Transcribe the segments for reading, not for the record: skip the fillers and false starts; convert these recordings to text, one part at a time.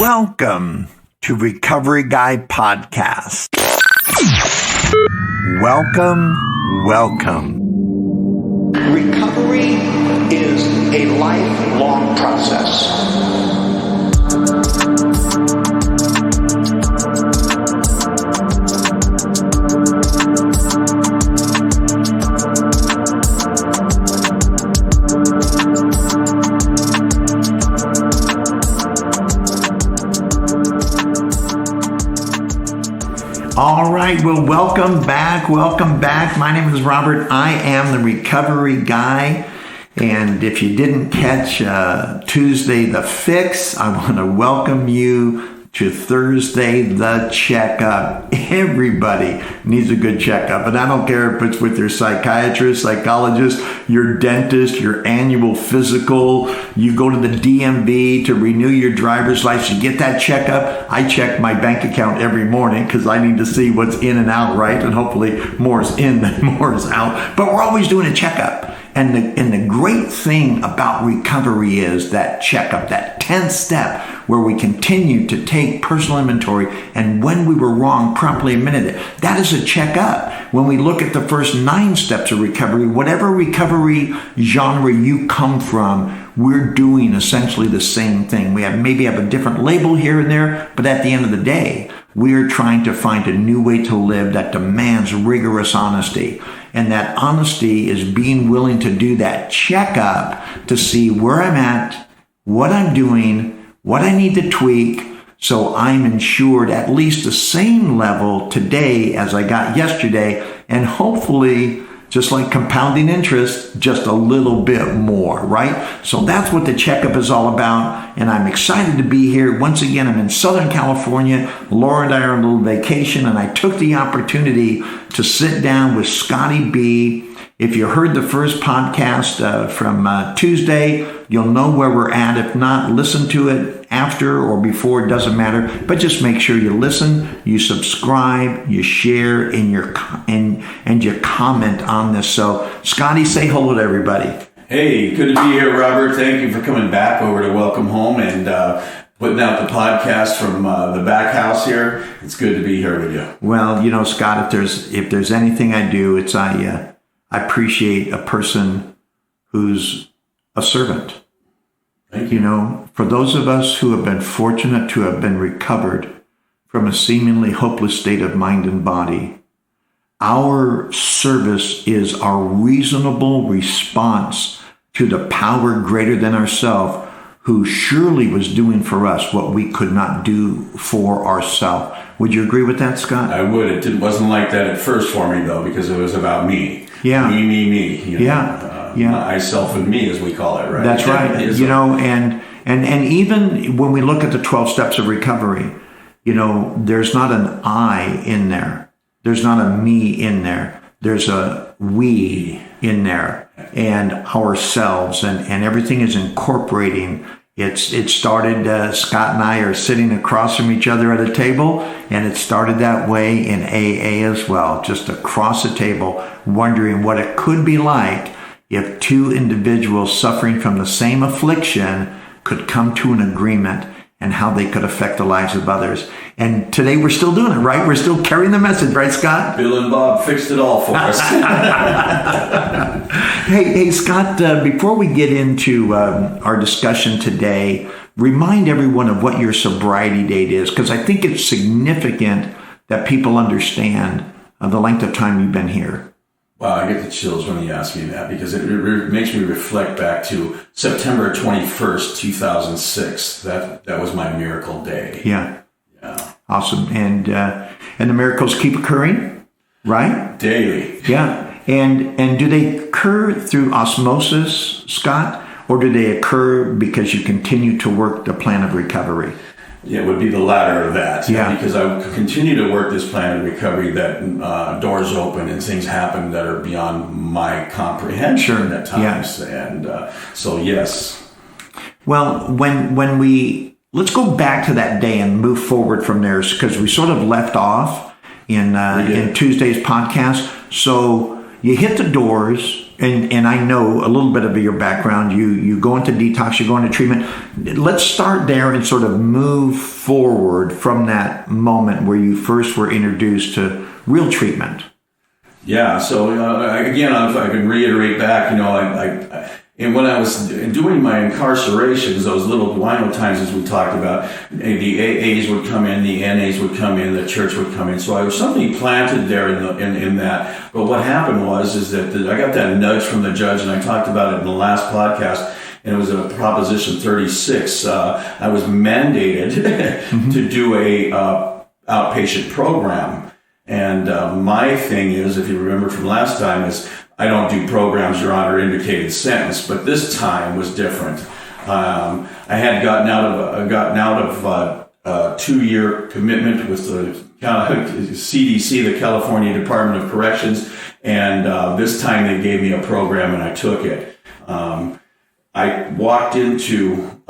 Welcome to Recovery Guy Podcast. Welcome. Recovery is a lifelong process. All right, well, welcome back. My name is Robert. I am the Recovery Guy. And if you didn't catch Tuesday the Fix, I want to welcome you to Thursday the Checkup. Everybody needs a good checkup. And I don't care if it's with your psychiatrist, psychologist, your dentist, your annual physical. You go to the DMV to renew your driver's license. You get that checkup. I check my bank account every morning because I need to see what's in and out, right? And hopefully more is in than more is out. But we're always doing a checkup. And the great thing about recovery is that checkup, that 10th step where we continue to take personal inventory and when we were wrong, promptly admitted it. That is a checkup. When we look at the first 9 steps of recovery, whatever recovery genre you come from, we're doing essentially the same thing. We maybe have a different label here and there, but at the end of the day, we're trying to find a new way to live that demands rigorous honesty. And that honesty is being willing to do that checkup to see where I'm at, what I'm doing, what I need to tweak, so I'm insured at least the same level today as I got yesterday, and hopefully, just like compounding interest, just a little bit more, right? So that's what the checkup is all about, and I'm excited to be here. Once again, I'm in Southern California. Laura and I are on a little vacation, and I took the opportunity to sit down with Scotty B. If you heard the first podcast from Tuesday, you'll know where we're at. If not, listen to it after or before, it doesn't matter. But just make sure you listen, you subscribe, you share, and you comment on this. So, Scotty, say hello to everybody. Hey, good to be here, Robert. Thank you for coming back over to Welcome Home and putting out the podcast from the back house here. It's good to be here with you. Well, you know, Scott, if there's anything I do, it's I appreciate a person who's a servant. Thank you. You know, for those of us who have been fortunate to have been recovered from a seemingly hopeless state of mind and body, our service is our reasonable response to the power greater than ourselves, who surely was doing for us what we could not do for ourselves. Would you agree with that, Scott? I would. It wasn't like that at first for me, though, because it was about me. Yeah. Me. You know, yeah. Myself and me, as we call it, right? That's right. You know, and even when we look at the 12 steps of recovery, you know, there's not an I in there. There's not a me in there. There's a we in there and ourselves, and everything is incorporating. It started, Scott and I are sitting across from each other at a table, and it started that way in AA as well, just across the table, wondering what it could be like if 2 individuals suffering from the same affliction could come to an agreement and how they could affect the lives of others. And today we're still doing it, right? We're still carrying the message, right, Scott? Bill and Bob fixed it all for us. Hey, Scott, before we get into our discussion today, remind everyone of what your sobriety date is, because I think it's significant that people understand the length of time you've been here. Wow, I get the chills when you ask me that, because it makes me reflect back to September 21st, 2006. That was my miracle day. Yeah. Awesome. And the miracles keep occurring, right? Daily. Yeah. And do they occur through osmosis, Scott, or do they occur because you continue to work the plan of recovery? Yeah, it would be the latter of that. Yeah. Because I would continue to work this plan of recovery, that doors open and things happen that are beyond my comprehension at times. Yeah. And so, yes. Well, when we, let's go back to that day and move forward from there, because we sort of left off in Tuesday's podcast. So you hit the doors, And I know a little bit of your background. You go into detox, you go into treatment. Let's start there and sort of move forward from that moment where you first were introduced to real treatment. Yeah. So again, if I can reiterate back, and when I was doing my incarcerations, those little wino times as we talked about, the AAs would come in, the NAs would come in, the church would come in. So I was something planted there in that. But what happened is that I got that nudge from the judge, and I talked about it in the last podcast, and it was a Proposition 36. I was mandated to do a outpatient program. And my thing is, if you remember from last time, is I don't do programs, Your Honor, indicated sentence, but this time was different. I had gotten out of a 2-year commitment with the CDC, the California Department of Corrections, and this time they gave me a program and I took it. I walked into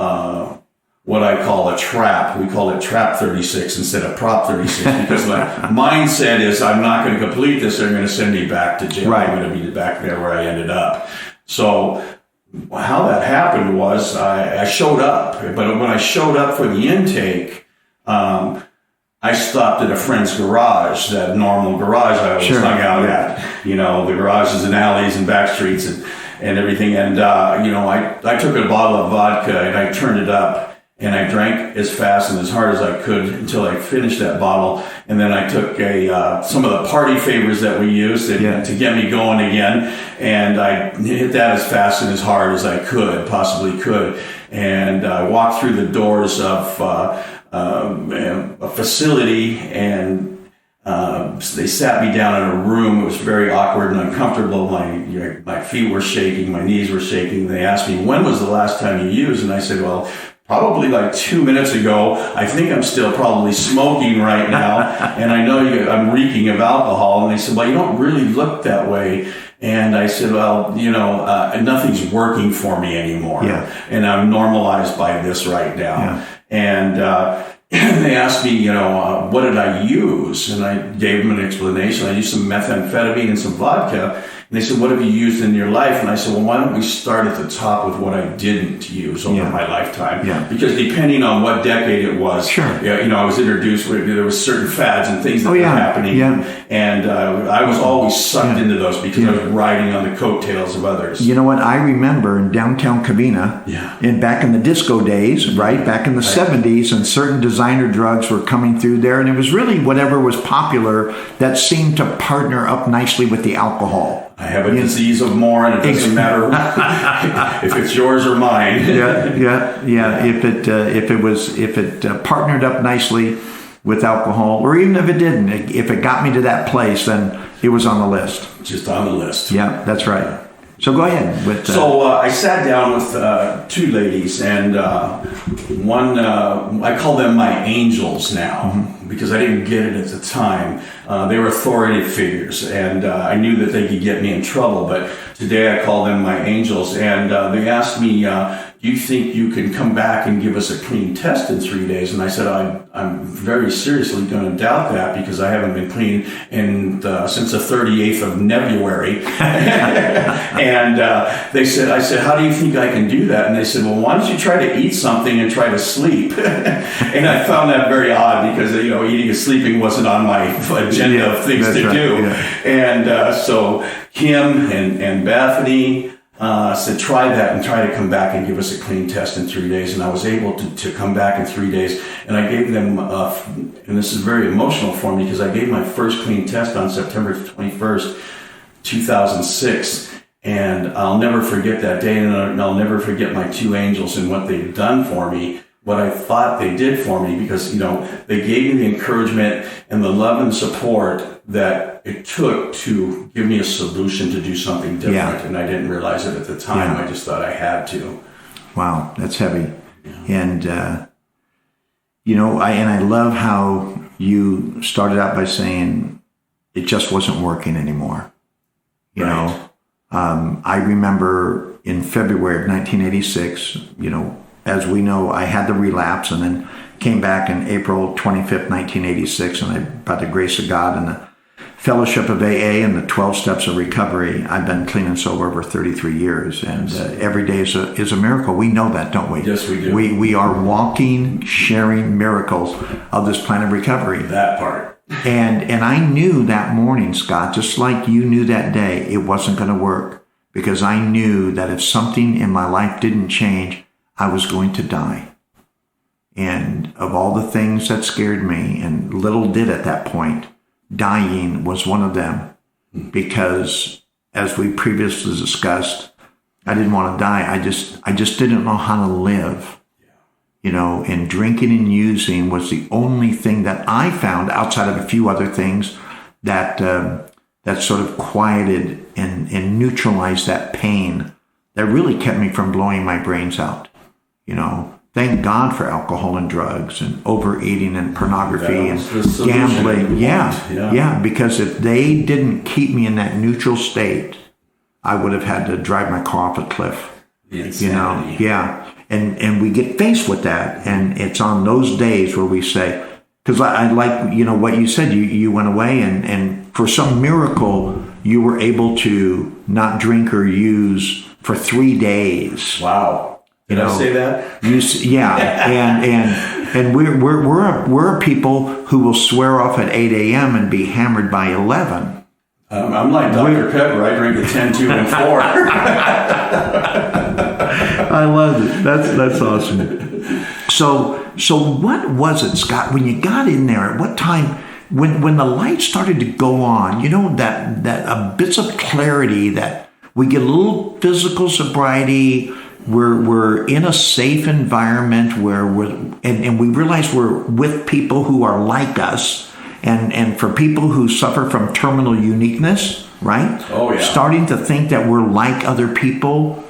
what I call a trap. We call it Trap 36 instead of Prop 36 because my mindset is I'm not going to complete this. They're going to send me back to jail. Right. I'm going to be back there where I ended up. So how that happened was I showed up. But when I showed up for the intake, I stopped at a friend's garage, that normal garage I always hung out at. The garages and alleys and back streets and everything. And, I took a bottle of vodka and I turned it up. And I drank as fast and as hard as I could until I finished that bottle. And then I took some of the party favors that we used to get me going again. And I hit that as fast and as hard as I possibly could. And I walked through the doors of a facility, and they sat me down in a room. It was very awkward and uncomfortable. My feet were shaking, my knees were shaking. They asked me, when was the last time you used? And I said, well, probably like 2 minutes ago. I think I'm still probably smoking right now. And I know I'm reeking of alcohol. And they said, well, you don't really look that way. And I said, well, nothing's working for me anymore. Yeah. And I'm normalized by this right now. Yeah. And they asked me, what did I use? And I gave them an explanation. I used some methamphetamine and some vodka. And they said, what have you used in your life? And I said, well, why don't we start at the top with what I didn't use over my lifetime? Yeah. Because depending on what decade it was, I was introduced where there was certain fads and things that were happening. Yeah. And I was always sucked into those because I was riding on the coattails of others. You know what? I remember in downtown Covina, and back in the disco days, right? Back in the 70s, and certain designer drugs were coming through there. And it was really whatever was popular that seemed to partner up nicely with the alcohol. I have a disease of more, and it doesn't matter if it's yours or mine. If it partnered up nicely with alcohol, or even if it didn't, if it got me to that place, then it was on the list. Just on the list. Yeah, that's right. So go ahead. So I sat down with 2 ladies, and one, I call them my angels now, because I didn't get it at the time. They were authoritative figures, and I knew that they could get me in trouble, but today I call them my angels. And they asked me, do you think you can come back and give us a clean test in 3 days? And I said, I'm very seriously going to doubt that, because I haven't been clean since the 38th of February. And I said, how do you think I can do that? And they said, well, why don't you try to eat something and try to sleep? And I found that very odd, because eating and sleeping wasn't on my agenda of things to do. Yeah. And so Kim and Bethany said, try that and try to come back and give us a clean test in 3 days. And I was able to come back in 3 days. And I gave them, and this is very emotional for me, because I gave my first clean test on September 21st, 2006. And I'll never forget that day, and I'll never forget my 2 angels and what they've done for me, what I thought they did for me, because, they gave me the encouragement and the love and support that it took to give me a solution to do something different. Yeah. And I didn't realize it at the time. I just thought I had to. Wow, that's heavy. Yeah. And, I love how you started out by saying it just wasn't working anymore. I remember in February of 1986, as we know, I had the relapse and then came back in April 25th, 1986, and by the grace of God and the Fellowship of AA and the 12 Steps of Recovery. I've been clean and sober over 33 years, and every day is a miracle. We know that, don't we? Yes, we do. We are walking, sharing miracles of this plan of recovery. That part. And I knew that morning, Scott, just like you knew that day, it wasn't going to work, because I knew that if something in my life didn't change, I was going to die. And of all the things that scared me, and little did at that point, dying was one of them, because as we previously discussed, I didn't want to die. I just didn't know how to live. And drinking and using was the only thing that I found, outside of a few other things, that sort of quieted and neutralized that pain that really kept me from blowing my brains out. Thank God for alcohol and drugs and overeating and pornography and gambling. Yeah, because if they didn't keep me in that neutral state, I would have had to drive my car off a cliff. Yeah. And we get faced with that, and it's on those days where we say, because I like, what you said, you went away and for some miracle, you were able to not drink or use for 3 days. Wow. Did I say that? And we're people who will swear off at 8 a.m. and be hammered by 11. I'm like Dr. Pepper. I drink at 10, 2, and 4. I love it. That's awesome. So what was it, Scott, when you got in there? At what time, when the light started to go on? That bits of clarity, that we get a little physical sobriety. We're in a safe environment where and we realize we're with people who are like us, and for people who suffer from terminal uniqueness, right? Oh yeah. Starting to think that we're like other people.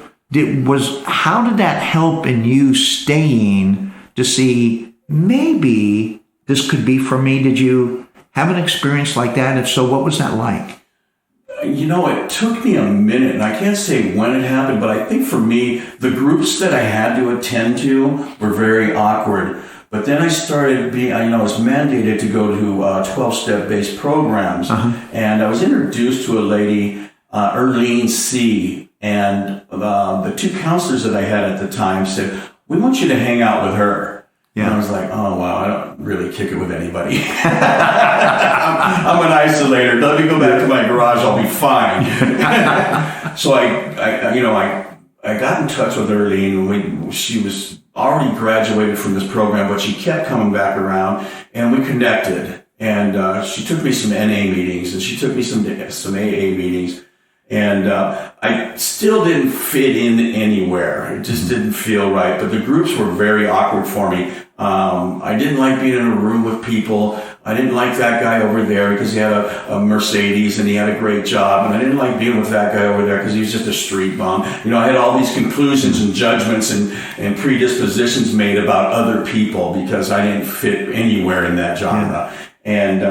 How did that help in you staying to see maybe this could be for me? Did you have an experience like that? If so, what was that like? It took me a minute, and I can't say when it happened, but I think for me, the groups that I had to attend to were very awkward. But then I started I was mandated to go to 12-step based programs, and I was introduced to a lady, Erlene C., and the two counselors that I had at the time said, "We want you to hang out with her." Yeah. And I was like, "Oh, wow, I don't really kick it with anybody. I'm an isolator. Let me go back to my garage. I'll be fine." So I got in touch with Erlene. She was already graduated from this program, but she kept coming back around, and we connected. And she took me some NA meetings, and she took me some AA meetings. And I still didn't fit in anywhere. It just didn't feel right. But the groups were very awkward for me. I didn't like being in a room with people. I didn't like that guy over there because he had a Mercedes and he had a great job. And I didn't like being with that guy over there because he was just a street bum. I had all these conclusions and judgments and predispositions made about other people because I didn't fit anywhere in that genre. And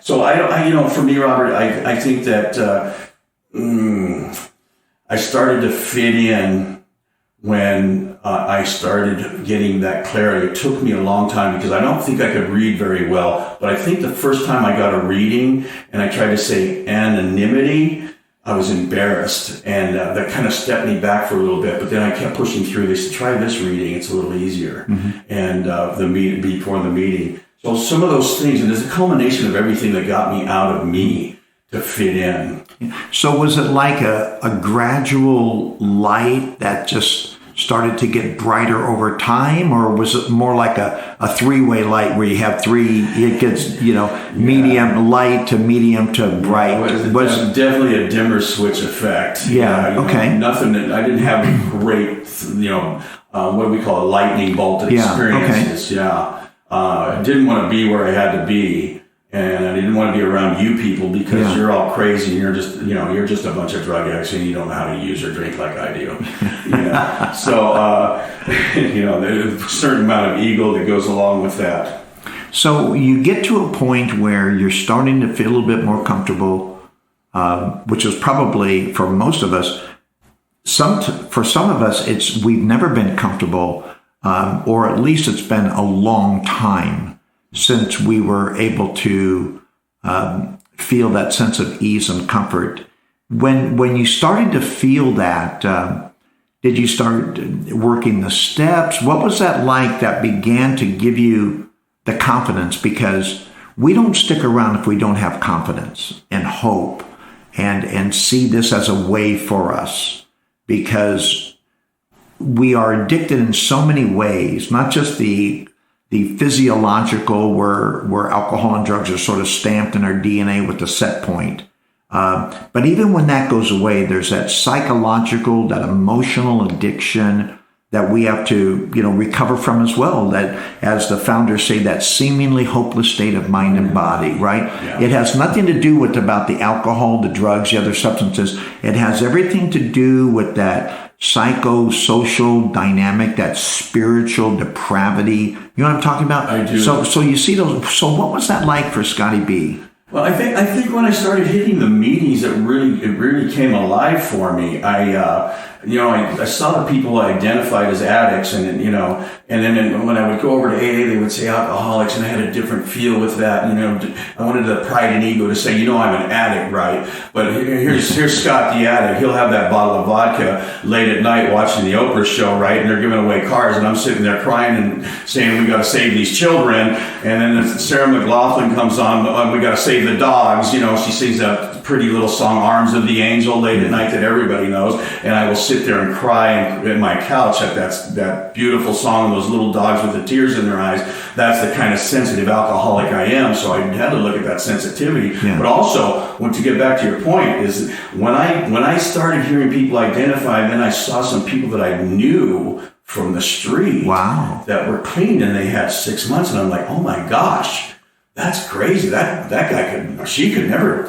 so for me, Robert, I think that I started to fit in when I started getting that clarity. It took me a long time because I don't think I could read very well, but I think the first time I got a reading and I tried to say anonymity, I was embarrassed, and that kind of stepped me back for a little bit, but then I kept pushing through. They said, "Try this reading, it's a little easier." And before the meeting. So some of those things, and there's a culmination of everything that got me out of me to fit in. So was it like a gradual light that just started to get brighter over time, or was it more like a three-way light where you have three, it gets, medium light to medium to bright? It was definitely a dimmer switch effect. Okay. Nothing that I didn't have great, what do we call it, lightning bolt experiences. I didn't want to be where I had to be. And I didn't want to be around you people because you're all crazy and you're just a bunch of drug addicts and you don't know how to use or drink like I do. So, there's a certain amount of ego that goes along with that. So you get to a point where you're starting to feel a little bit more comfortable, which is probably for most of us. For some of us, we've never been comfortable, or at least it's been a long time since we were able to feel that sense of ease and comfort. When you started to feel that, did you start working the steps? What was that like that began to give you the confidence? Because we don't stick around if we don't have confidence and hope and see this as a way for us, because we are addicted in so many ways, not just the physiological where alcohol and drugs are sort of stamped in our DNA with the set point. But even when that goes away, there's that psychological, that emotional addiction that we have to, recover from as well. That, as the founders say, that seemingly hopeless state of mind and body, right? Yeah. It has nothing to do with about the alcohol, the drugs, the other substances. It has everything to do with that psychosocial dynamic, that spiritual depravity. You know what I'm talking about? I do. So you see those. So what was that like for Scotty B? Well, I think when I started hitting the meetings, it really came alive for me. I saw the people identified as addicts, and then when I would go over to AA, they would say alcoholics, and I had a different feel with that. I wanted the pride and ego to say, I'm an addict, right? But here's Scott the addict. He'll have that bottle of vodka late at night watching the Oprah show, right? And they're giving away cars, and I'm sitting there crying and saying, we got to save these children. And then Sarah McLachlan comes on, we got to save the dogs. She sings that pretty little song, Arms of the Angel, late at night that everybody knows. And I will sit there and cry at my couch at that beautiful song, those little dogs with the tears in their eyes. That's the kind of sensitive alcoholic I am. So I had to look at that sensitivity. Yeah. But also, to get back to your point, is when I started hearing people identify, then I saw some people that I knew from the street. Wow. That were clean, and they had 6 months, and I'm like, oh my gosh, that's crazy. That guy they could never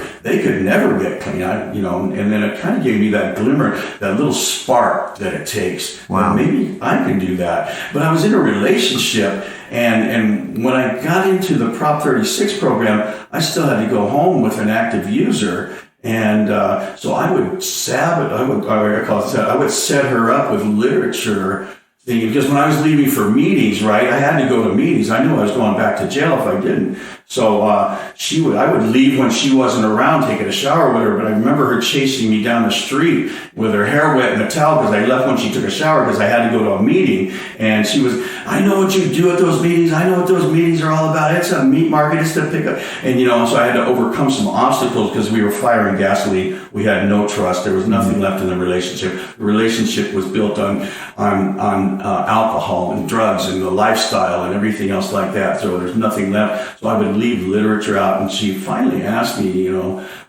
get clean. And then it kind of gave me that glimmer, that little spark that it takes. Wow. Maybe I can do that. But I was in a relationship, and when I got into the Prop 36 program, I still had to go home with an active user. And so I would set her up with literature. Because when I was leaving for meetings, right, I had to go to meetings. I knew I was going back to jail if I didn't. So I would leave when she wasn't around, taking a shower or whatever. But I remember her chasing me down the street with her hair wet in a towel because I left when she took a shower because I had to go to a meeting. And she was, I know what you do at those meetings. I know what those meetings are all about. It's a meat market. It's to pick up. And, so I had to overcome some obstacles because we were firing gasoline. We had no trust. There was nothing left in the relationship. The relationship was built on alcohol and drugs and the lifestyle and everything else like that. So there's nothing left. So I would leave literature out, and she finally asked me,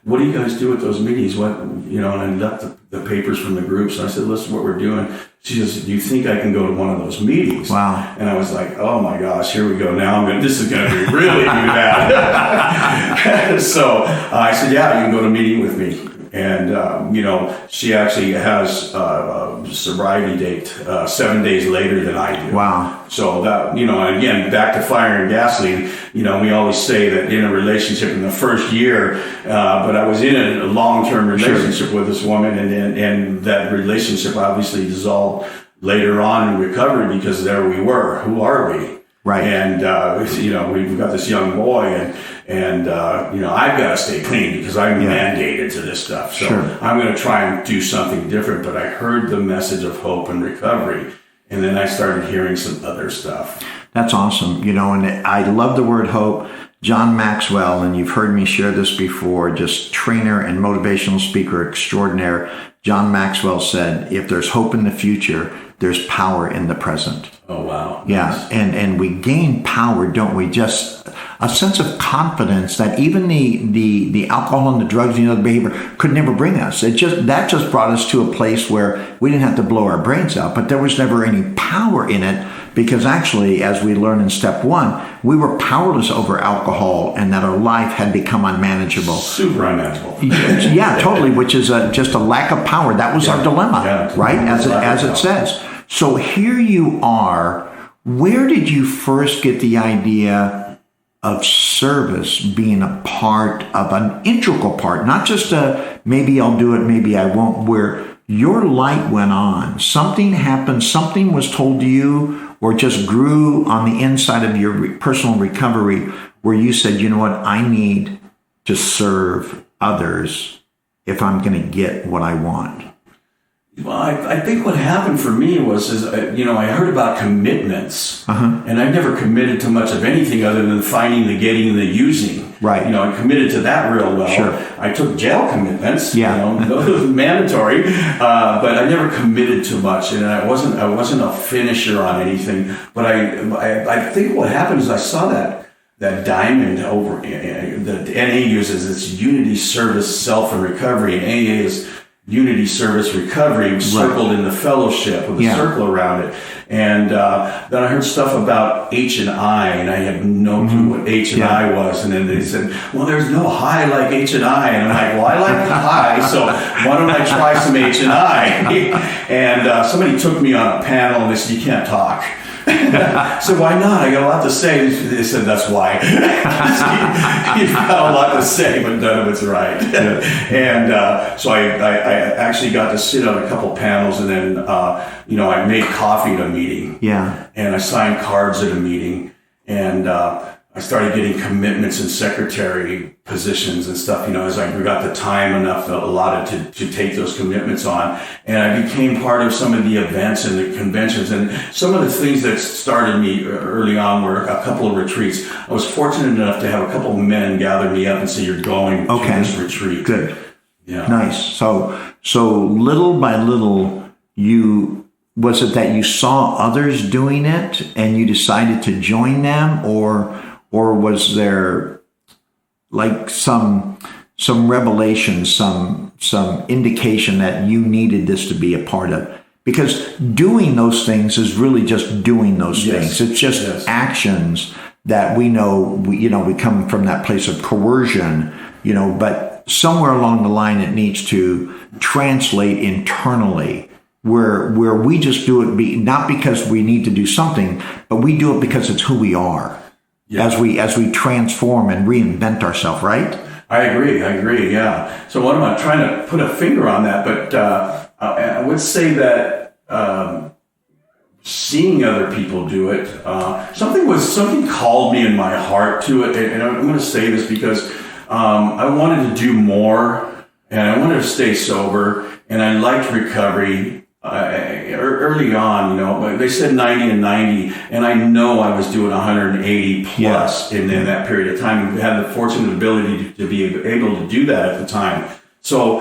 what do you guys do at those meetings? And I left the papers from the group. So I said, listen, what we're doing. She says, do you think I can go to one of those meetings? Wow. And I was like, oh my gosh, here we go. Now this is going to be really bad. So I said, yeah, you can go to a meeting with me. And, she actually has a sobriety date 7 days later than I do. Wow. So that, and again, back to fire and gasoline, we always say that in a relationship in the first year, but I was in a long-term relationship with this woman, and that relationship obviously dissolved later on in recovery because there we were. Who are we? Right. And, we've got this young boy, and I've got to stay clean because I'm mandated to this stuff. So I'm going to try and do something different. But I heard the message of hope and recovery, and then I started hearing some other stuff. That's awesome. And I love the word hope. John Maxwell, and you've heard me share this before, just trainer and motivational speaker extraordinaire. John Maxwell said, if there's hope in the future, there's power in the present. Oh, wow. Yeah. Nice. And we gain power, don't we? Just a sense of confidence that even the alcohol and the drugs and the other behavior could never bring us. That just brought us to a place where we didn't have to blow our brains out, but there was never any power in it because actually, as we learned in step 1, we were powerless over alcohol and that our life had become unmanageable. Super unmanageable. Yeah, totally, which is just a lack of power. That was our dilemma, right? As it says. So here you are. Where did you first get the idea of service being a part of an integral part, not just a maybe I'll do it, maybe I won't, where your light went on, something happened, something was told to you or just grew on the inside of your personal recovery where you said, you know what, I need to serve others if I'm going to get what I want? Well, I think what happened for me was, I heard about commitments, and I never committed to much of anything other than finding, the getting, and the using. Right. I committed to that real well. Sure. I took jail commitments. Yeah. Those were mandatory, but I never committed to much, and I wasn't a finisher on anything. But I think what happened is I saw that diamond over that NA uses. It's unity, service, self, and recovery, and AA is unity, service, recovery, circled in the fellowship with a circle around it. And then I heard stuff about H and I, and I had no clue what H and I was. And then they said, well, there's no high like H and I. And I'm like, well, I like the high, so why don't I try some H and I? And somebody took me on a panel, and they said, you can't talk. So why not? I got a lot to say. They said, that's why. You've got a lot to say, but none of it's right. And so I actually got to sit on a couple panels, and then I made coffee at a meeting. Yeah. And I signed cards at a meeting, and I started getting commitments in secretary positions and stuff, as I got the time enough allotted to take those commitments on. And I became part of some of the events and the conventions. And some of the things that started me early on were a couple of retreats. I was fortunate enough to have a couple of men gather me up and say, you're going to this retreat. Good. Yeah. Nice. So little by little, was it that you saw others doing it and you decided to join them, or was there like some revelation, some indication that you needed this to be a part of? Because doing those things is really just doing those things. It's just actions that we know, we come from that place of coercion, but somewhere along the line it needs to translate internally, where we just do it not because we need to do something, but we do it because it's who we are. Yeah. As we transform and reinvent ourselves, right? I agree. Yeah. So what am I trying to put a finger on that? But I would say that seeing other people do it, something called me in my heart to it, and I'm going to say this because I wanted to do more, and I wanted to stay sober, and I liked recovery. Early on, they said 90 and 90, and I know I was doing 180 plus in that period of time. We had the fortunate ability to be able to do that at the time. So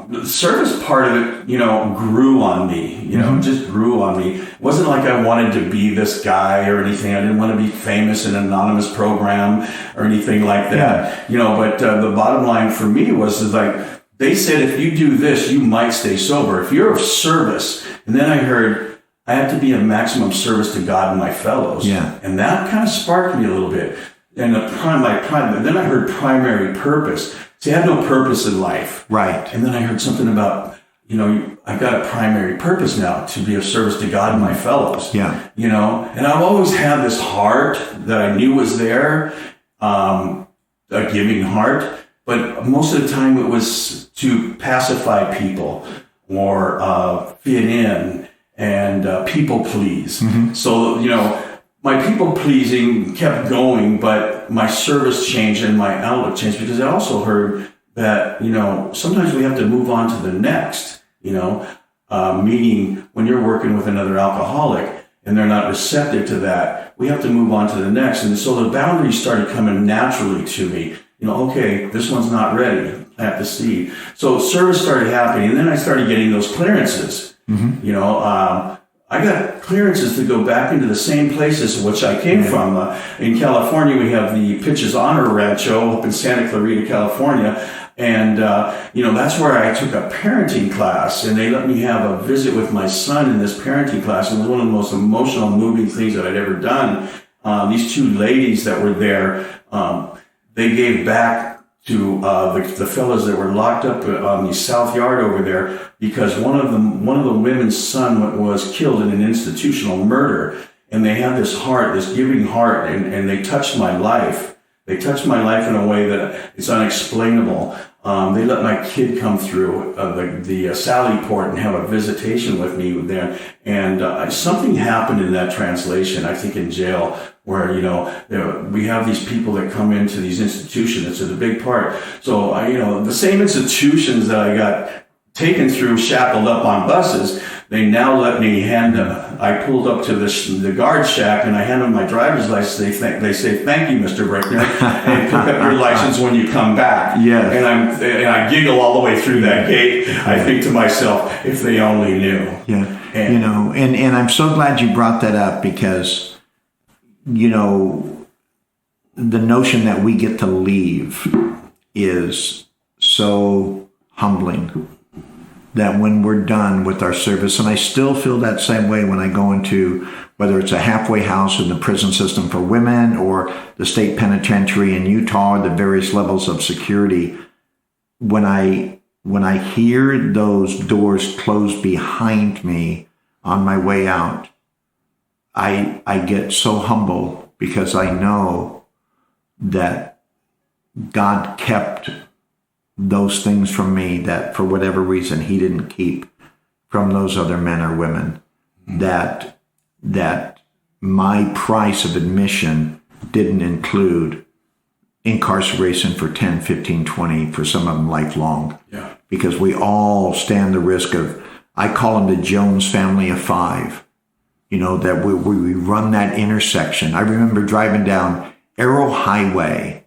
the service part of it, grew on me, just grew on me. It wasn't like I wanted to be this guy or anything. I didn't want to be famous in an anonymous program or anything like that, but the bottom line for me was like, they said, if you do this, you might stay sober. If you're of service. And then I heard I have to be of maximum service to God and my fellows. Yeah. And that kind of sparked me a little bit. And then I heard primary purpose. See, I had no purpose in life. Right. And then I heard something about, I've got a primary purpose now to be of service to God and my fellows. Yeah. And I've always had this heart that I knew was there, a giving heart. But most of the time it was to pacify people or fit in and people please. Mm-hmm. So, my people pleasing kept going, but my service changed and my outlook changed, because I also heard that, sometimes we have to move on to the next, meaning when you're working with another alcoholic and they're not receptive to that, we have to move on to the next. And so the boundaries started coming naturally to me. Okay, this one's not ready. I have to see. So service started happening, and then I started getting those clearances. Mm-hmm. I got clearances to go back into the same places which I came from. In California, we have the Pitches Honor Rancho up in Santa Clarita, California. And, that's where I took a parenting class, and they let me have a visit with my son in this parenting class. And it was one of the most emotional, moving things that I'd ever done. These two ladies that were there, they gave back to the fellows that were locked up on the South Yard over there, because one of the women's son was killed in an institutional murder, and they had this heart, this giving heart, and they touched my life. They touched my life in a way that it's unexplainable. They let my kid come through the Sally Port and have a visitation with me there. And something happened in that translation, I think in jail, where, we have these people that come into these institutions. It's a big part. So, the same institutions that I got taken through, shackled up on buses, they now let me hand them. I pulled up to the guard shack and I hand them my driver's license. They say, "Thank you, Mr. Brickner, and pick up your license when you come back." Yes. And I giggle all the way through that gate. I think to myself, if they only knew. Yeah. And I'm so glad you brought that up, because, the notion that we get to leave is so humbling. That when we're done with our service, and I still feel that same way when I go into, whether it's a halfway house in the prison system for women or the state penitentiary in Utah, or the various levels of security, when I hear those doors close behind me on my way out, I get so humble, because I know that God kept those things from me that for whatever reason he didn't keep from those other men or women, that my price of admission didn't include incarceration for 10, 15, 20, for some of them lifelong. Yeah. Because we all stand the risk of, I call them the Jones family of five, that we run that intersection. I remember driving down Arrow Highway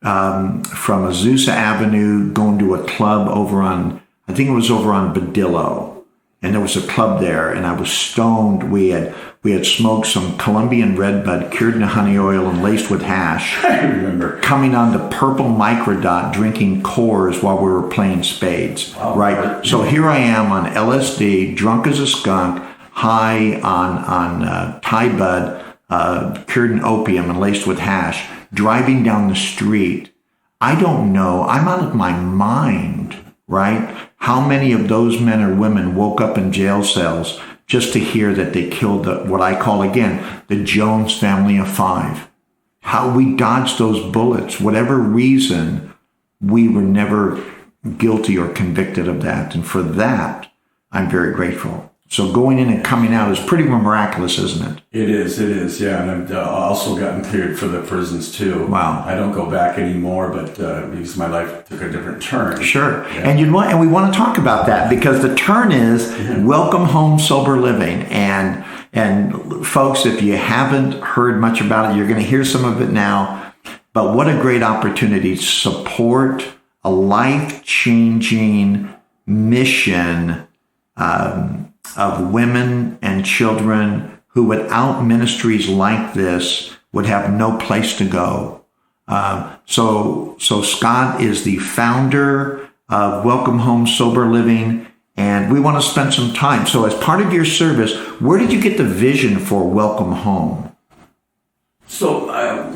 from Azusa Avenue, going to a club over on Badillo, and there was a club there, and I was stoned. We had smoked some Colombian redbud cured in honey oil and laced with hash. I remember coming on the Purple Microdot, drinking Coors while we were playing spades. Wow. Right. So here I am on LSD, drunk as a skunk, high on Thai bud, cured in opium and laced with hash, driving down the street. I don't know, I'm out of my mind, right? How many of those men or women woke up in jail cells just to hear that they killed what I call, again, the Jones family of five? How we dodged those bullets. Whatever reason, we were never guilty or convicted of that. And for that, I'm very grateful. So going in and coming out is pretty miraculous, isn't it? It is, yeah. And I've also gotten cleared for the prisons too. Wow. I don't go back anymore, but because my life took a different turn. Sure. Yeah. And we want to talk about that, because the turn is Welcome Home Sober Living. And folks, if you haven't heard much about it, you're going to hear some of it now. But what a great opportunity to support a life-changing mission of women and children who, without ministries like this, would have no place to go. So Scott is the founder of Welcome Home Sober Living, and we want to spend some time. So as part of your service, where did you get the vision for Welcome Home? So,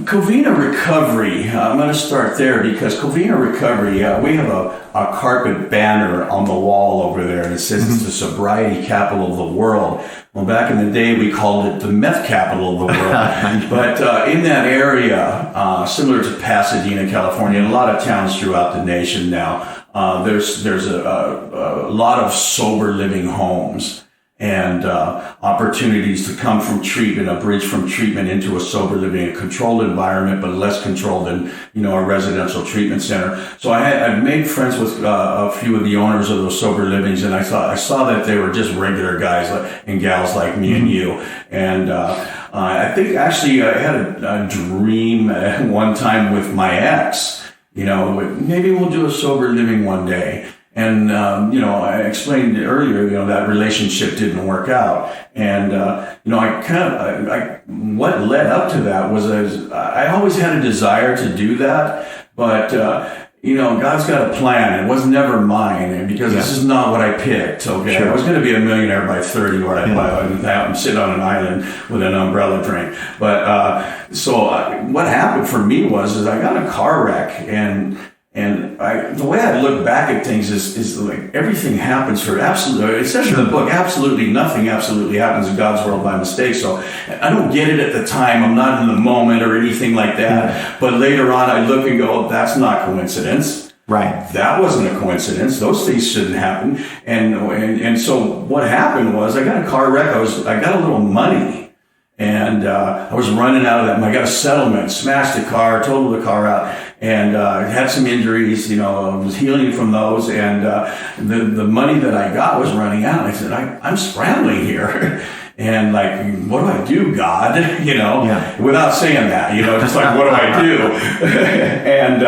Covina Recovery, I'm going to start there, because Covina Recovery, we have a carpet banner on the wall over there, and it says it's the sobriety capital of the world. Well, back in the day, we called it the meth capital of the world. But in that area, similar to Pasadena, California, and a lot of towns throughout the nation now, there's a lot of sober living homes. And opportunities to come from treatment, a bridge from treatment into a sober living, a controlled environment, but less controlled than, a residential treatment center. So I've made friends with a few of the owners of those sober livings, and I saw that they were just regular guys and gals like me and you. And I think actually I had a dream at one time with my ex, maybe we'll do a sober living one day. And, I explained earlier, that relationship didn't work out. And, what led up to that was I always had a desire to do that, but, God's got a plan. It was never mine, because this is not what I picked. Okay. Sure. I was going to be a millionaire by 30, where I'd sit on an island with an umbrella drink. But, what happened for me was I got in a car wreck, and the way I look back at things is like everything happens for absolutely, it says in the book, absolutely nothing absolutely happens in God's world by mistake. So I don't get it at the time. I'm not in the moment or anything like that. But later on, I look and go, that's not coincidence. Right. That wasn't a coincidence. Those things shouldn't happen. And so what happened was I got a car wreck. I got a little money, and I was running out of that. I got a settlement, smashed the car, totaled the car out, and had some injuries. I was healing from those, and the money that I got was running out. I said, I'm scrambling here. And like, what do I do, God? Without saying that, just like, what do I do? And,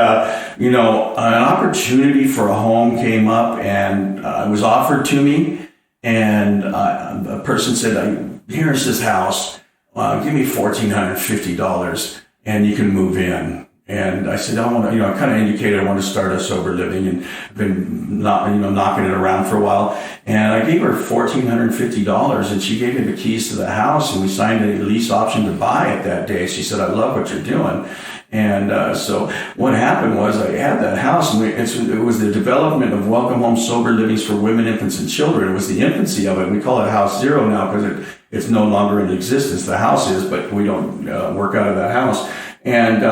an opportunity for a home came up, and it was offered to me. And a person said, here's this house. Give me $1,450 and you can move in. And I said, I want to, I kind of indicated I want to start a sober living, and been knocking it around for a while. And I gave her $1,450, and she gave me the keys to the house, and we signed a lease option to buy it that day. She said, I love what you're doing. And so what happened was I had that house, and it was the development of Welcome Home Sober Livings for Women, Infants, and Children. It was the infancy of it. We call it House Zero now because it's no longer in existence. The house is, but we don't work out of that house. And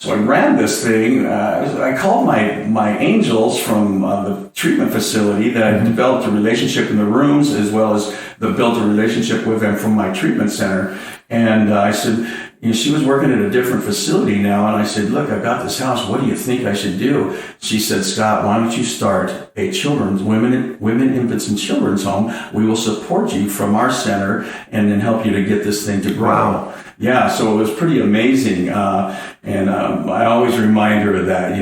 so I ran this thing. I called my angels from the treatment facility that I developed a relationship in the rooms, as well as built a relationship with them from my treatment center. And I said, she was working at a different facility now. And I said, look, I've got this house. What do you think I should do? She said, Scott, why don't you start a women, infants, and children's home? We will support you from our center and then help you to get this thing to grow. Wow. Yeah, so it was pretty amazing. And I always remind her of that,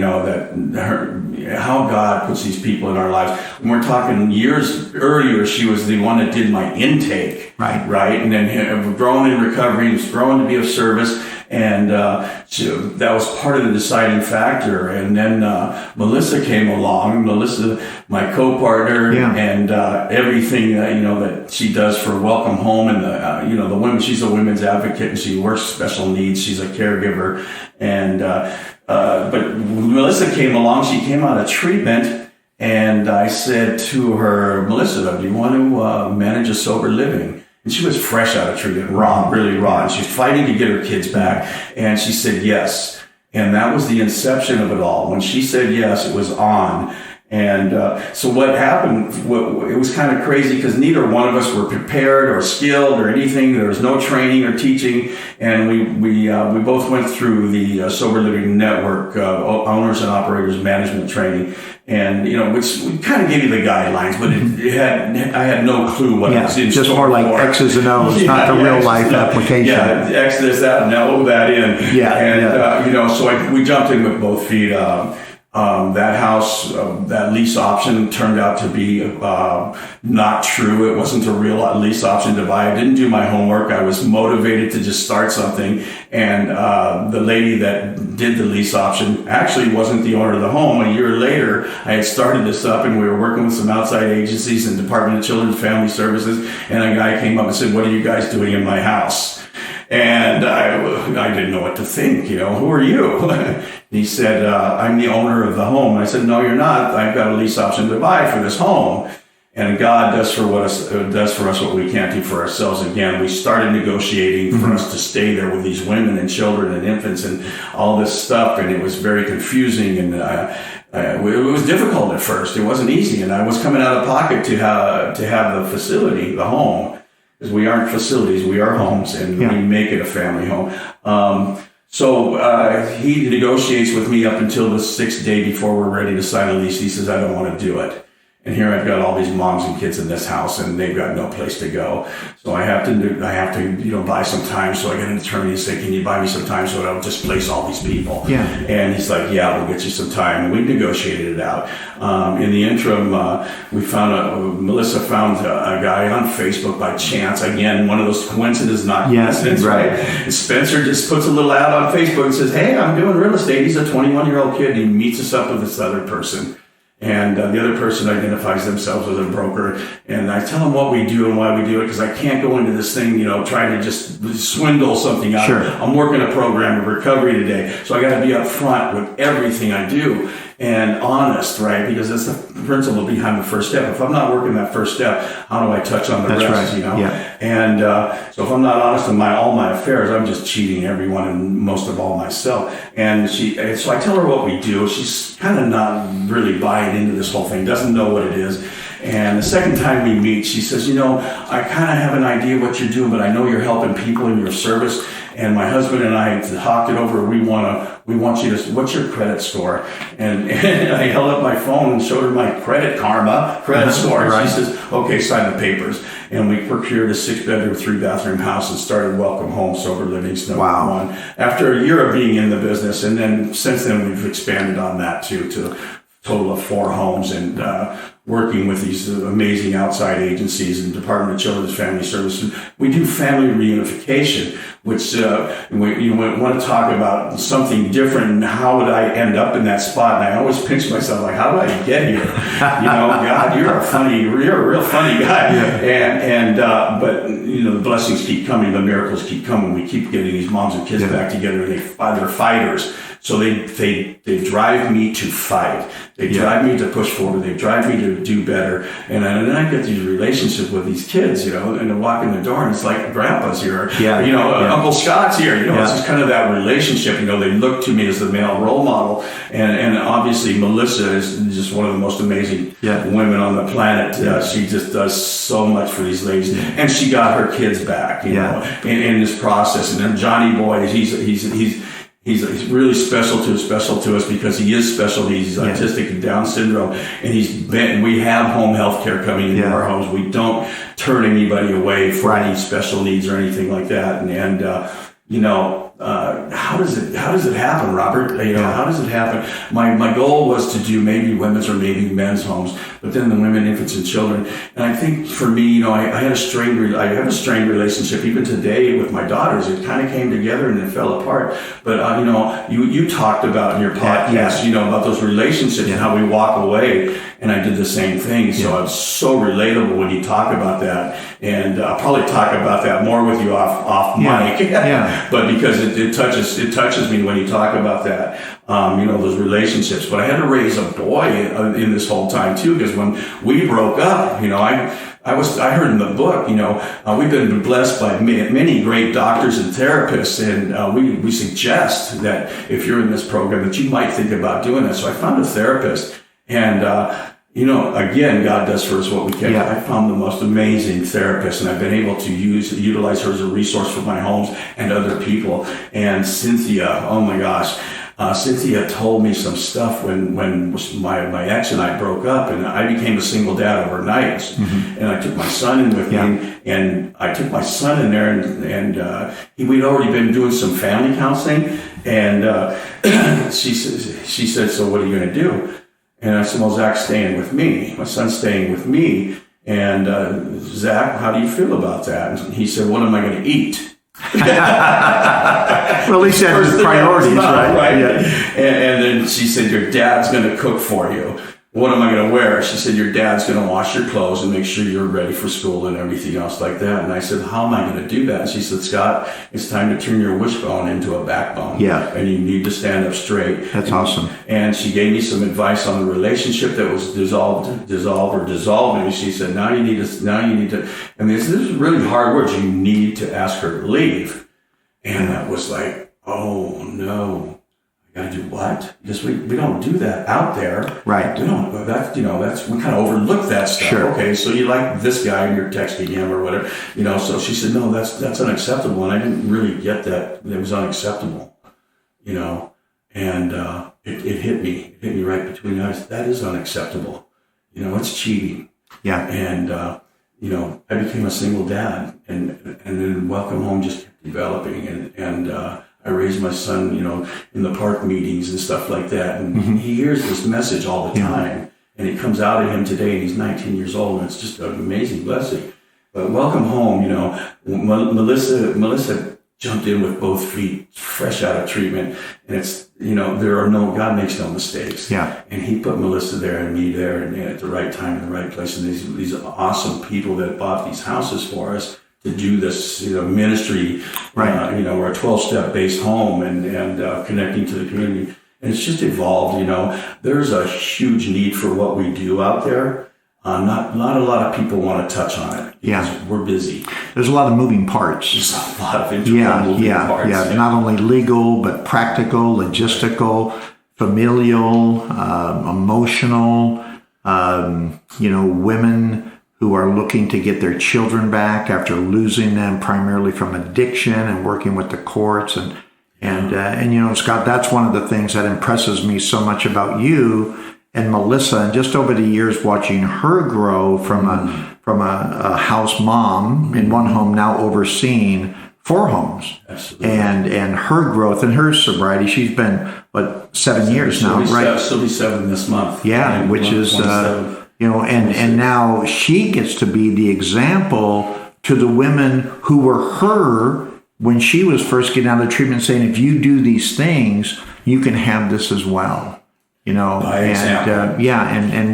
how God puts these people in our lives. When we're talking years earlier, she was the one that did my intake. Right. And then growing in recovery, was growing to be of service. And that was part of the deciding factor. And then Melissa came along. Melissa, my co-partner, and everything that she does for Welcome Home, and the women. She's a women's advocate, and she works special needs. She's a caregiver. And but when Melissa came along, she came out of treatment, and I said to her, Melissa, do you want to manage a sober living? And she was fresh out of treatment, really raw. And she was fighting to get her kids back. And she said yes. And that was the inception of it all. When she said yes, it was on. And so what happened, it was kind of crazy because neither one of us were prepared or skilled or anything. There was no training or teaching. And we both went through the Sober Living Network Owners and Operators Management Training. And, which we kind of gave you the guidelines, but I had no clue what it was in just store more like for. X's and O's, not the real life application. Yeah, X this, that, and O that in. So we jumped in with both feet. That house, that lease option turned out to be not true. It wasn't a real lease option to buy. I didn't do my homework. I was motivated to just start something. And the lady that did the lease option actually wasn't the owner of the home. A year later, I had started this up, and we were working with some outside agencies and Department of Children and Family Services. And a guy came up and said, "What are you guys doing in my house?" And I didn't know what to think. Who are you? He said, I'm the owner of the home. And I said, no, you're not. I've got a lease option to buy for this home. And God does for us what we can't do for ourselves. Again, we started negotiating for us to stay there with these women and children and infants and all this stuff. And it was very confusing. And it was difficult at first. It wasn't easy. And I was coming out of pocket to have the facility, the home. Because we aren't facilities, we are homes, and we make it a family home. So he negotiates with me up until the 6th day before we're ready to sign a lease. He says, I don't want to do it. And here I've got all these moms and kids in this house, and they've got no place to go. So I have to buy some time. So I get an attorney and say, can you buy me some time so that I'll displace all these people? Yeah. And he's like, yeah, we'll get you some time. And we negotiated it out. In the interim, Melissa found a guy on Facebook by chance. Again, one of those coincidences, not coincidence, right? And Spencer just puts a little ad on Facebook and says, hey, I'm doing real estate. He's a 21-year-old kid. And he meets us up with this other person. And the other person identifies themselves as a broker. And I tell them what we do and why we do it, because I can't go into this thing, trying to just swindle something out. Sure. I'm working a program of recovery today, so I got to be up front with everything I do. and honest, right? Because that's the principle behind the first step. If I'm not working that first step, how do I touch on the That's rest, right. you know? Yeah. And so if I'm not honest in all my affairs, I'm just cheating everyone and most of all myself. And so I tell her what we do. She's kind of not really buying into this whole thing, doesn't know what it is. And the second time we meet, she says, I kind of have an idea of what you're doing, but I know you're helping people in your service. And my husband and I talked it over. We want you to, what's your credit score? And I held up my phone and showed her my credit score. And Right. she says, okay, sign the papers. And we procured a 6-bedroom, 3-bathroom house and started Welcome Home Sober Living Snow Wow. 1 after a year of being in the business. And then since then, we've expanded on that too, to a total of 4 homes, and working with these amazing outside agencies and Department of Children's Family Services. We do family reunification, which we want to talk about something different. And how would I end up in that spot? And I always pinch myself, like, how did I get here? God, you're a real funny guy. Yeah. But the blessings keep coming, the miracles keep coming. We keep getting these moms and kids back together, and they're fighters. So they drive me to fight. They drive me to push forward. They drive me to do better. And then I get these relationships with these kids, and they walk in the door, and it's like Grandpa's here. Uncle Scott's here. It's just kind of that relationship. They look to me as the male role model. And obviously Melissa is just one of the most amazing women on the planet. She just does so much for these ladies. Yeah. And she got her kids back, in this process. And then Johnny Boy, he's really special to us because he is special. He's autistic and Down syndrome, and we have home health care coming into our homes. We don't turn anybody away for any special needs or anything like that. How does it happen, Robert? How does it happen? My goal was to do maybe women's or maybe men's homes, but then the women, infants, and children. And I think for me, I have a strained relationship even today with my daughters. It kind of came together and it fell apart. But you talked about in your podcast, about those relationships and how we walk away. And I did the same thing. So it's so relatable when you talk about that. And I'll probably talk about that more with you off mic. But because it touches me when you talk about that, those relationships. But I had to raise a boy in this whole time too, because when we broke up, I heard in the book, we've been blessed by many great doctors and therapists, and we suggest that if you're in this program that you might think about doing that. So I found a therapist, and again, God does for us what we can. Yeah. I found the most amazing therapist, and I've been able to utilize her as a resource for my homes and other people. And Cynthia, oh my gosh. Cynthia told me some stuff when my ex and I broke up, and I became a single dad overnight. Mm-hmm. And I took my son in with me, and I took my son in there, and we'd already been doing some family counseling, and she said, so what are you going to do? And I said, well, Zach's staying with me. My son's staying with me. And Zach, how do you feel about that? And he said, what am I going to eat? Well, at least that's the priorities, right? Yeah. And then she said, your dad's going to cook for you. What am I going to wear? She said, your dad's going to wash your clothes and make sure you're ready for school and everything else like that. And I said, how am I going to do that? And she said, Scott, it's time to turn your wishbone into a backbone. Yeah. And you need to stand up straight. That's awesome. And she gave me some advice on the relationship that was dissolved. And she said, now you need to, and this is really hard words. You need to ask her to leave. And that was like, oh no. Gotta do what? Because we don't do that out there. Right. We don't. We kind of overlook that stuff. Sure. Okay, so you like this guy and you're texting him or whatever. So she said, no, that's unacceptable. And I didn't really get that. It was unacceptable. And it hit me. It hit me right between the eyes. That is unacceptable. It's cheating. Yeah. And I became a single dad, and then Welcome Home just kept developing, and I raised my son, in the park meetings and stuff like that. And he hears this message all the time. And it comes out of him today, and he's 19 years old, and it's just an amazing blessing. But Welcome Home, Melissa jumped in with both feet, fresh out of treatment. And it's, God makes no mistakes. Yeah. And he put Melissa there and me there, and at the right time, in the right place. And these awesome people that bought these houses for us to do this, ministry, right? We're a 12-step based home and connecting to the community. And it's just evolved, There's a huge need for what we do out there. Not a lot of people want to touch on it because we're busy. There's a lot of moving parts. There's a lot of integral moving parts. Yeah. Not only legal, but practical, logistical, familial, emotional. Women who are looking to get their children back after losing them primarily from addiction and working with the courts. And Scott, that's one of the things that impresses me so much about you and Melissa, and just over the years watching her grow from a house mom in one home, now overseeing 4 homes. Absolutely. And her growth and her sobriety, she's been 7 years now, right? She'll be 7 this month. Yeah, which is and now she gets to be the example to the women who were her when she was first getting out of treatment, saying, if you do these things, you can have this as well. And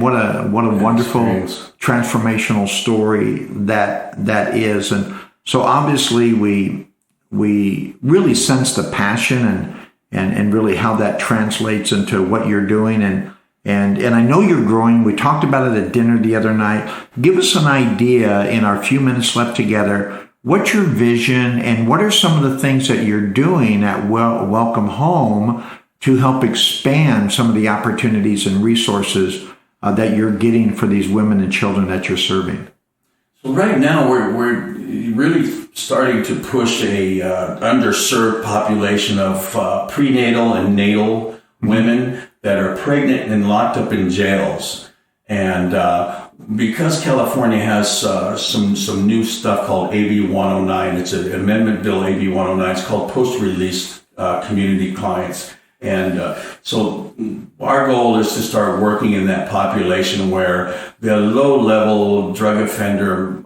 what a wonderful transformational story that is. And so obviously we really sense the passion and really how that translates into what you're doing. And I know you're growing. We talked about it at dinner the other night. Give us an idea in our few minutes left together. What's your vision and what are some of the things that you're doing at Welcome Home to help expand some of the opportunities and resources that you're getting for these women and children that you're serving? So right now we're really starting to push a underserved population of prenatal and natal women that are pregnant and locked up in jails. And because California has some new stuff called AB 109, it's an amendment bill, AB 109, it's called post-release community clients. And so our goal is to start working in that population where the low-level drug offender,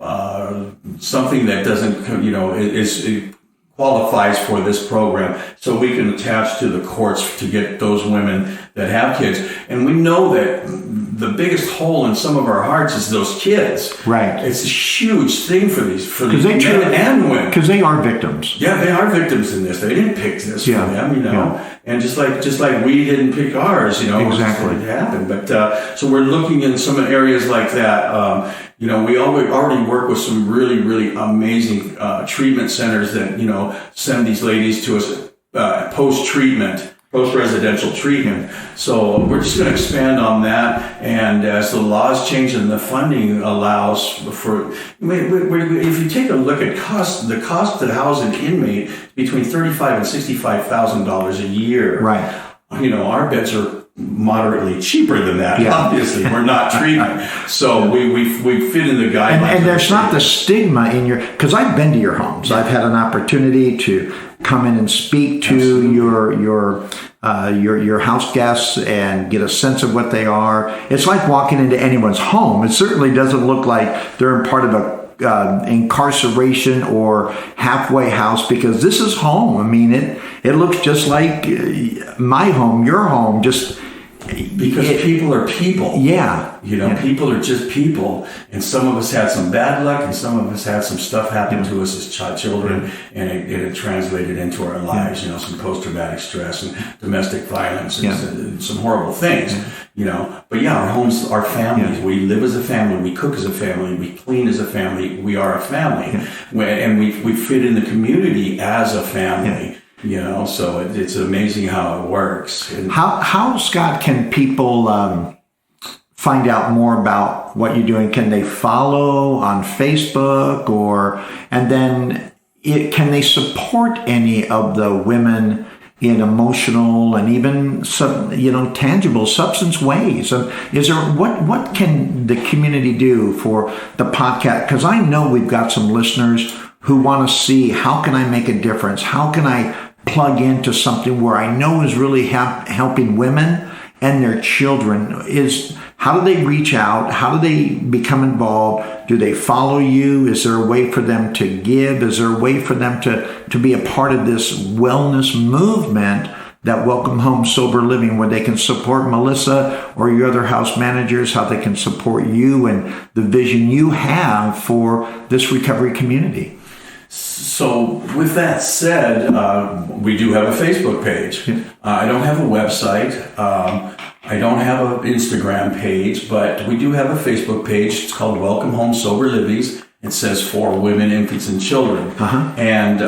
something that doesn't, it qualifies for this program, so we can attach to the courts to get those women that have kids. And we know that the biggest hole in some of our hearts is those kids. Right. It's a huge thing for these men and women. Because they are victims. Yeah, they are victims in this. They didn't pick this for them, Yeah. And just like we didn't pick ours, Exactly. It happened. But so we're looking in some areas like that. We already work with some really, really amazing treatment centers that send these ladies to us post-residential treatment. So we're just going to expand on that. And as the laws change and the funding allows for, if you take a look at the cost to house an inmate between $35,000 and $65,000 a year. Right. Our beds are moderately cheaper than that. Yeah. Obviously, we're not treatment. So we fit in the guidelines. And there's not the stigma in because I've been to your homes. I've had an opportunity to come in and speak to your house guests and get a sense of what they are. It's like walking into anyone's home. It certainly doesn't look like they're in part of a incarceration or halfway house, because this is home. I mean, it looks just like my home, your home, just because people are people. Yeah. People are just people. And some of us had some bad luck, and some of us had some stuff happen to us as children, and it translated into our lives, some post-traumatic stress and domestic violence and some horrible things, But our homes are families. We live as a family. We cook as a family. We clean as a family. We are a family. And we fit in the community as a family. So it's amazing how it works. And how Scott, can people find out more about what you're doing? Can they follow on Facebook, and then can they support any of the women in emotional and even tangible substance ways? Is there what can the community do for the podcast? Because I know we've got some listeners who want to see, how can I make a difference? How can I plug into something where I know is really helping women and their children? How do they reach out? How do they become involved? Do they follow you? Is there a way for them to give? Is there a way for them to be a part of this wellness movement that Welcome Home Sober Living, where they can support Melissa or your other house managers, how they can support you and the vision you have for this recovery community? So with that said, we do have a Facebook page. I don't have a website. I don't have an Instagram page, but we do have a Facebook page. It's called Welcome Home Sober Livings. It says for women, infants, and children. And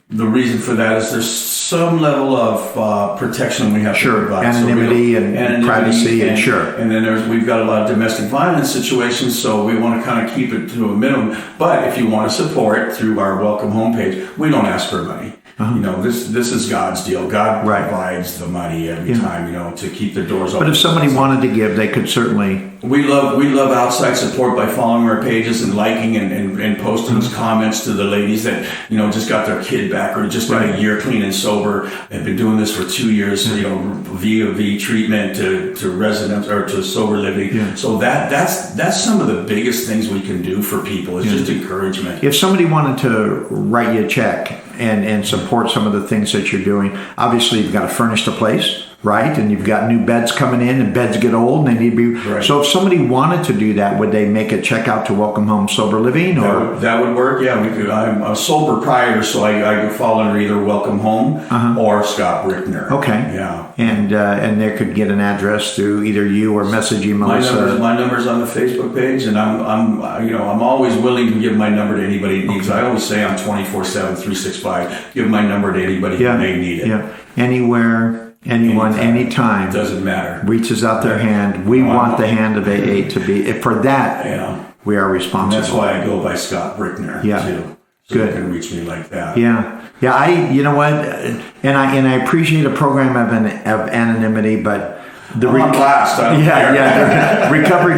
the reason for that is there's some level of protection we have to provide. Anonymity and privacy, and And then we've got a lot of domestic violence situations, so we want to kind of keep it to a minimum. But if you want to support through our Welcome Home page, we don't ask for money. You know, this is God's deal. God provides the money every time, you know, to keep the doors open. But if somebody wanted to give, they could certainly. We love outside support by following our pages and liking and posting comments to the ladies that, you know, just got their kid back or just got a year clean and sober and been doing this for 2 years, you know, VOV treatment to residence or to sober living. So that's some of the biggest things we can do for people. It's just encouragement. If somebody wanted to write you a check and support some of the things that you're doing, obviously you've got to furnish the place, right? And you've got new beds coming in, and beds get old and they need to be. Right. So if somebody wanted to do that, would they make a check out to Welcome Home Sober Living? Or that would work. Yeah, we could. I'm a sole proprietor, so I could fall under either Welcome Home or Scott Brickner. Okay. Yeah. And they could get an address through either you or messaging Melissa. My number's on the Facebook page, and I'm always willing to give my number to anybody that needs. I always say I'm 24/7, 365. Give my number to anybody who may need it. Yeah. Anywhere. Anyone, anytime. Doesn't matter. Reaches out their hand. We want the hand of AA to be. For that, we are responsible. And that's why I go by Scott Brickner, too. So Good. You can reach me like that. Yeah. You know what? And I appreciate a program of anonymity, but the recovery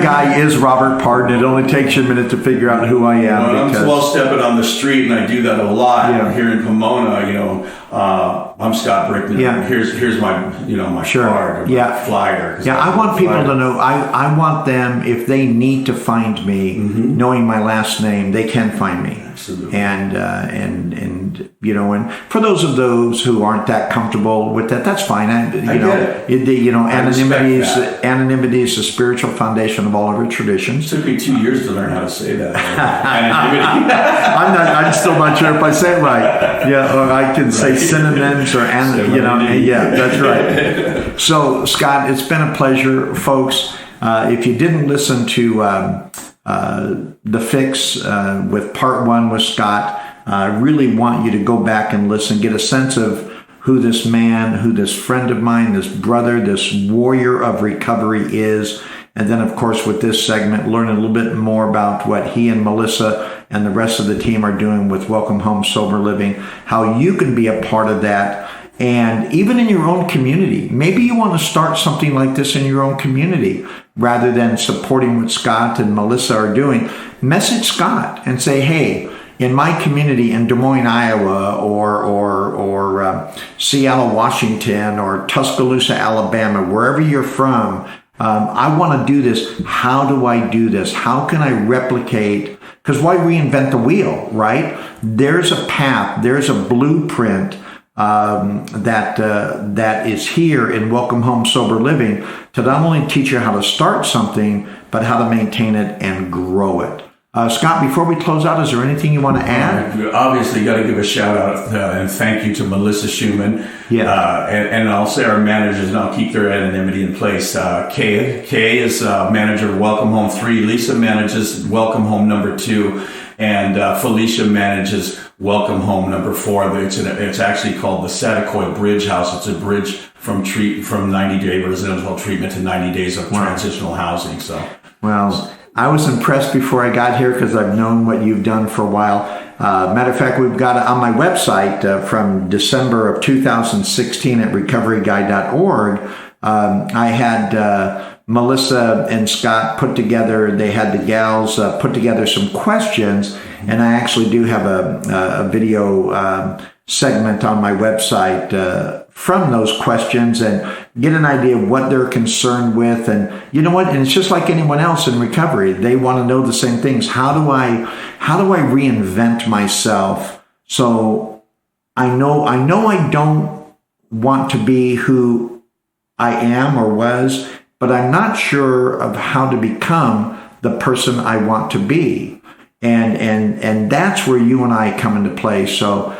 guy is Robert Pardon. It only takes you a minute to figure out who I am. I'm 12-stepping on the street, and I do that a lot. Here in Pomona, I'm Scott Brickner. Yeah. Here's my my card, my flyer. I want people to know. I want them, if they need to find me, knowing my last name, they can find me. Absolutely. And for those who aren't that comfortable with that, that's fine. Anonymity is the spiritual foundation of all of our traditions. It took me 2 years to learn how to say that. Anonymity. I'm still not sure if I say it right. Yeah, or I can say synonyms or that's right. So, Scott, it's been a pleasure, folks. If you didn't listen to The Fix with part 1 with Scott, I really want you to go back and listen, get a sense of who this man, who this friend of mine, this brother, this warrior of recovery is. And then, of course, with this segment, learn a little bit more about what he and Melissa and the rest of the team are doing with Welcome Home Sober Living, how you can be a part of that. And even in your own community, maybe you want to start something like this in your own community rather than supporting what Scott and Melissa are doing. Message Scott and say, hey, in my community in Des Moines, Iowa, or Seattle, Washington, or Tuscaloosa, Alabama, wherever you're from, I want to do this. How do I do this? How can I replicate? Because why reinvent the wheel, right? There's a path. There's a blueprint that is here in Welcome Home Sober Living to not only teach you how to start something, but how to maintain it and grow it. Scott, before we close out, is there anything you want to add? Obviously, got to give a shout out and thank you to Melissa Schumann. Yeah. And I'll say our managers, and I'll keep their anonymity in place. Kay is manager of Welcome Home 3. Lisa manages Welcome Home number 2. And Felicia manages Welcome Home number 4. It's actually called the Satakoy Bridge House. It's a bridge from 90-day residential treatment to 90 days of transitional housing. So, well, I was impressed before I got here because I've known what you've done for a while. Matter of fact, we've got on my website from December of 2016 at recoveryguy.org. I had Melissa and Scott they had the gals put together some questions, and I actually do have a video segment on my website from those questions and get an idea of what they're concerned with. And you know what? And it's just like anyone else in recovery. They want to know the same things. How do I reinvent myself? So I know I don't want to be who I am or was, but I'm not sure of how to become the person I want to be. And that's where you and I come into play. So,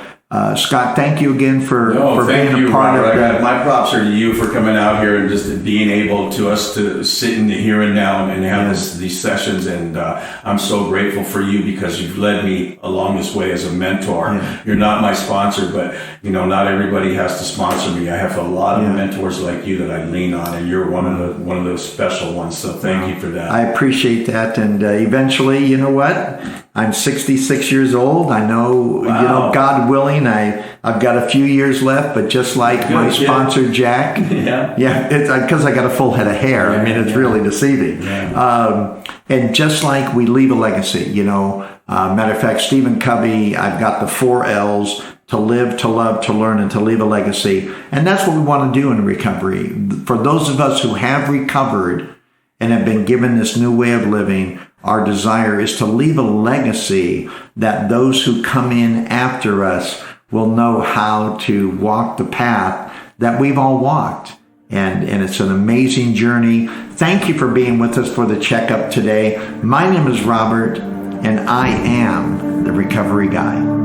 Scott, thank you again for being a part of that. My props are to you for coming out here and just being able to sit in the here and now and have these sessions. And I'm so grateful for you because you've led me along this way as a mentor. Yeah. You're not my sponsor, but not everybody has to sponsor me. I have a lot of mentors like you that I lean on, and you're one of those special ones. So thank you for that. I appreciate that. And eventually, you know what? I'm 66 years old. I know, God willing, I've got a few years left, but just like my sponsor, Jack, it's because I got a full head of hair. I mean, it's really deceiving. Yeah. And just like we leave a legacy, matter of fact, Stephen Covey, I've got the 4 L's: to live, to love, to learn, and to leave a legacy. And that's what we want to do in recovery. For those of us who have recovered and have been given this new way of living, our desire is to leave a legacy that those who come in after us will know how to walk the path that we've all walked. And it's an amazing journey. Thank you for being with us for the Checkup today. My name is Robert, and I am the Recovery Guy.